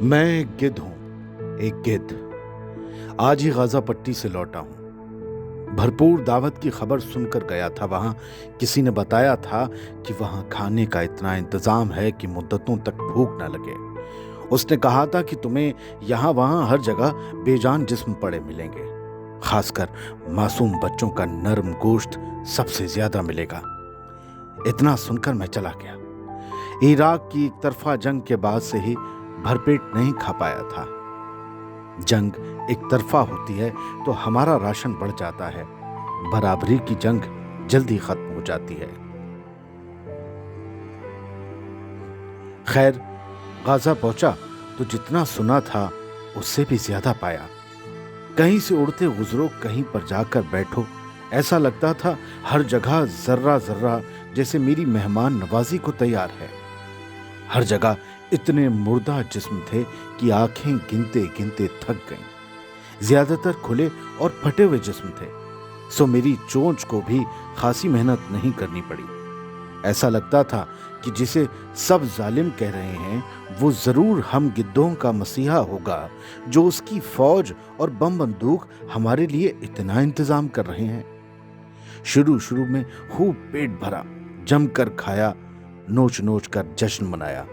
मैं एक गिद्ध हूं, एक गिद्ध। आज ही गाजा पट्टी से लौटा हूं। भरपूर दावत की खबर सुनकर गया था। वहां किसी ने बताया था कि वहां खाने का इतना इंतजाम है कि मुद्दतों तक भूख न लगे। उसने कहा था कि तुम्हें यहां वहां हर जगह बेजान जिस्म पड़े मिलेंगे, खासकर मासूम बच्चों का नरम गोश्त सबसे ज्यादा मिलेगा। इतना सुनकर मैं चला गया। इराक की एक तरफा जंग के बाद से ही भरपेट नहीं खा पाया था। जंग एक तरफा होती है तो हमारा राशन बढ़ जाता है, बराबरी की जंग जल्दी खत्म हो जाती है। खैर, गाजा पहुंचा तो जितना सुना था उससे भी ज्यादा पाया। कहीं से उड़ते गुजरो, कहीं पर जाकर बैठो, ऐसा लगता था हर जगह जर्रा जर्रा जैसे मेरी मेहमान नवाजी को तैयार है। हर जगह इतने मुर्दा जिस्म थे कि आंखें गिनते गिनते थक गईं। ज्यादातर खुले और फटे हुए जिस्म थे, सो मेरी चोंच को भी खासी मेहनत नहीं करनी पड़ी। ऐसा लगता था कि जिसे सब जालिम कह रहे हैं वो जरूर हम गिद्धों का मसीहा होगा, जो उसकी फौज और बम बंदूक हमारे लिए इतना इंतजाम कर रहे हैं। शुरू शुरू में खूब पेट भरा, जमकर खाया, नोच नोच कर जश्न मनाया।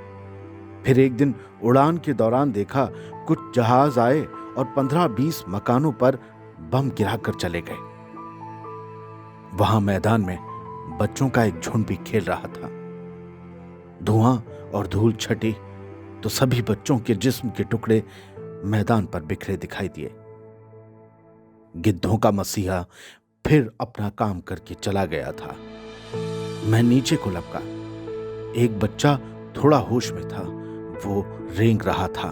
फिर एक दिन उड़ान के दौरान देखा कुछ जहाज आए और 15-20 मकानों पर बम गिराकर चले गए। वहां मैदान में बच्चों का एक झुंड भी खेल रहा था। धुआं और धूल छटी तो सभी बच्चों के जिस्म के टुकड़े मैदान पर बिखरे दिखाई दिए। गिद्धों का मसीहा फिर अपना काम करके चला गया था। मैं नीचे को लपका। एक बच्चा थोड़ा होश में था, वो रेंग रहा था।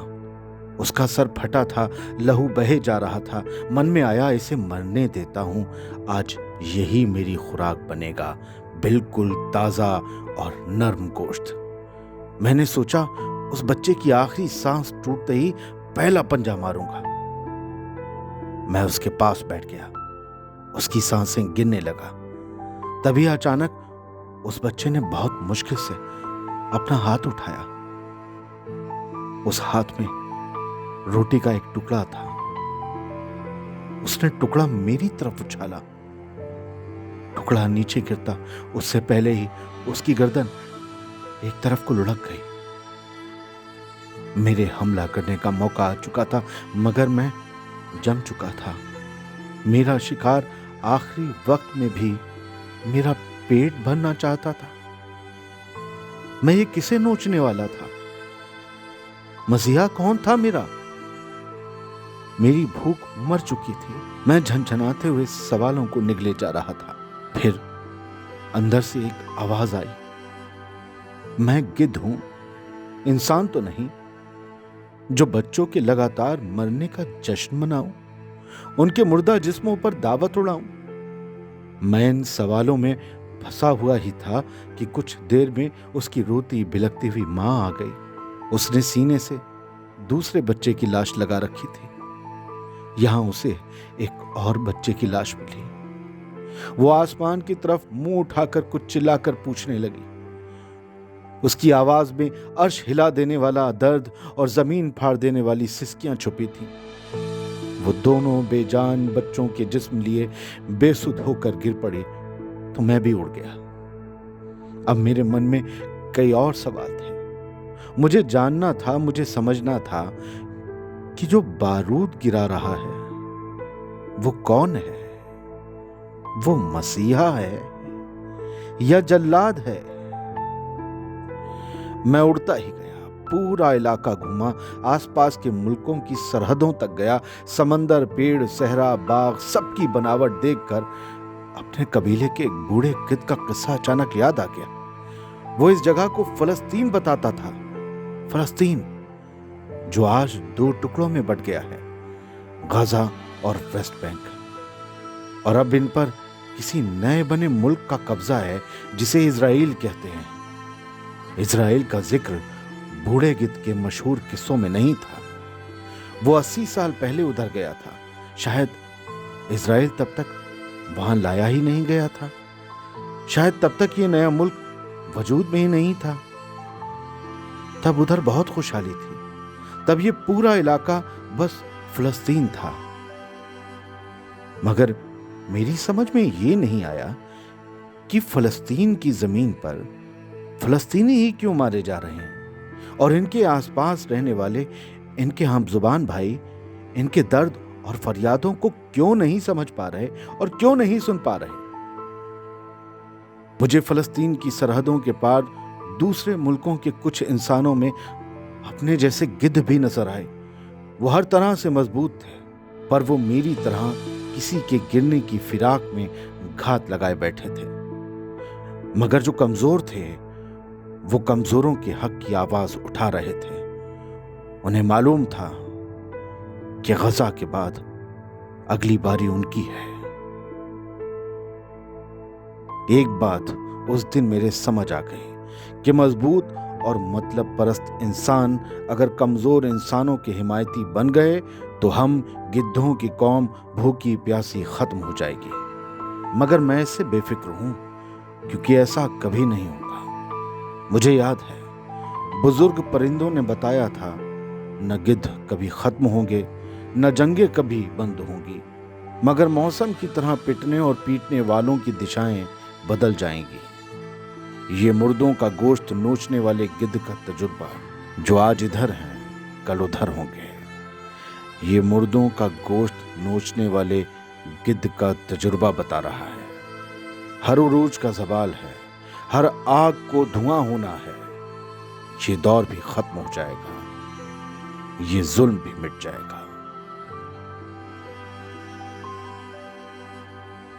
उसका सर फटा था, लहू बहे जा रहा था। मन में आया, इसे मरने देता हूं, आज यही मेरी खुराक बनेगा, बिल्कुल ताजा और नरम गोश्त। मैंने सोचा उस बच्चे की आखिरी सांस टूटते ही पहला पंजा मारूंगा। मैं उसके पास बैठ गया, उसकी सांसें गिनने लगा। तभी अचानक उस बच्चे ने बहुत मुश्किल से अपना हाथ उठाया। उस हाथ में रोटी का एक टुकड़ा था। उसने टुकड़ा मेरी तरफ उछाला। टुकड़ा नीचे गिरता उससे पहले ही उसकी गर्दन एक तरफ को लुढ़क गई। मेरे हमला करने का मौका आ चुका था, मगर मैं जम चुका था। मेरा शिकार आखिरी वक्त में भी मेरा पेट भरना चाहता था। मैं ये किसे नोचने वाला था? मसीहा कौन था मेरा? मेरी भूख मर चुकी थी। मैं झनझनाते हुए सवालों को निगले जा रहा था। फिर अंदर से एक आवाज आई, मैं गिद्ध हूं, इंसान तो नहीं, जो बच्चों के लगातार मरने का जश्न मनाऊं, उनके मुर्दा जिस्मों पर दावत उड़ाऊं। मैं इन सवालों में फंसा हुआ ही था कि कुछ देर में उसकी रोती बिलखती हुई मां आ गई। उसने सीने से दूसरे बच्चे की लाश लगा रखी थी। यहां उसे एक और बच्चे की लाश मिली। वो आसमान की तरफ मुंह उठाकर कुछ चिल्लाकर पूछने लगी। उसकी आवाज में अर्श हिला देने वाला दर्द और जमीन फाड़ देने वाली सिसकियां छुपी थीं। वो दोनों बेजान बच्चों के जिस्म लिए बेसुध होकर गिर पड़ी तो मैं भी उड़ गया। अब मेरे मन में कई और सवाल थे। मुझे जानना था, मुझे समझना था कि जो बारूद गिरा रहा है वो कौन है? वो मसीहा है या जल्लाद है? मैं उड़ता ही गया, पूरा इलाका घूमा, आसपास के मुल्कों की सरहदों तक गया। समंदर, पेड़, सहरा, बाग, सबकी बनावट देखकर अपने कबीले के एक बूढ़े गिद्ध का किस्सा अचानक याद आ गया। वो इस जगह को फलस्तीन बताता था। फलस्तीन जो आज 2 टुकड़ों में बट गया है, गाजा और वेस्ट बैंक। और अब इन पर किसी नए बने मुल्क का कब्जा है जिसे इजराइल कहते हैं। इजराइल का जिक्र बूढ़े गिद्ध के मशहूर किस्सों में नहीं था। वो 80 साल पहले उधर गया था। शायद इजराइल तब तक वहां लाया ही नहीं गया था। शायद तब तक ये नया मुल्क वजूद में ही नहीं था। तब उधर बहुत खुशहाली थी। तब ये पूरा इलाका बस फिलिस्तीन था। मगर मेरी समझ में ये नहीं आया कि फिलिस्तीन की जमीन पर फिलिस्तीनी ही क्यों मारे जा रहे हैं, और इनके आसपास रहने वाले इनके हमजुबान भाई इनके दर्द और फरियादों को क्यों नहीं समझ पा रहे और क्यों नहीं सुन पा रहे। मुझे फिलिस्तीन की सरहदों के पार दूसरे मुल्कों के कुछ इंसानों में अपने जैसे गिद्ध भी नजर आए। वो हर तरह से मजबूत थे, पर वो मेरी तरह किसी के गिरने की फिराक में घात लगाए बैठे थे। मगर जो कमजोर थे वो कमजोरों के हक की आवाज उठा रहे थे। उन्हें मालूम था कि गजा के बाद अगली बारी उनकी है। एक बात उस दिन मेरे समझ आ गई कि मजबूत और मतलब परस्त इंसान अगर कमजोर इंसानों के हिमायती बन गए तो हम गिद्धों की कौम भूखी प्यासी खत्म हो जाएगी। मगर मैं इससे बेफिक्र हूं, क्योंकि ऐसा कभी नहीं होगा। मुझे याद है बुजुर्ग परिंदों ने बताया था, न गिद्ध कभी खत्म होंगे, न जंगें कभी बंद होंगी, मगर मौसम की तरह पिटने और पीटने वालों की दिशाएं बदल जाएंगी। ये मुर्दों का गोश्त नोचने वाले गिद्ध का तजुर्बा, जो आज इधर हैं कल उधर होंगे। ये मुर्दों का गोश्त नोचने वाले गिद्ध का तजुर्बा बता रहा है। हर उरूज का ज़वाल है, हर आग को धुआं होना है। ये दौर भी खत्म हो जाएगा, ये जुल्म भी मिट जाएगा।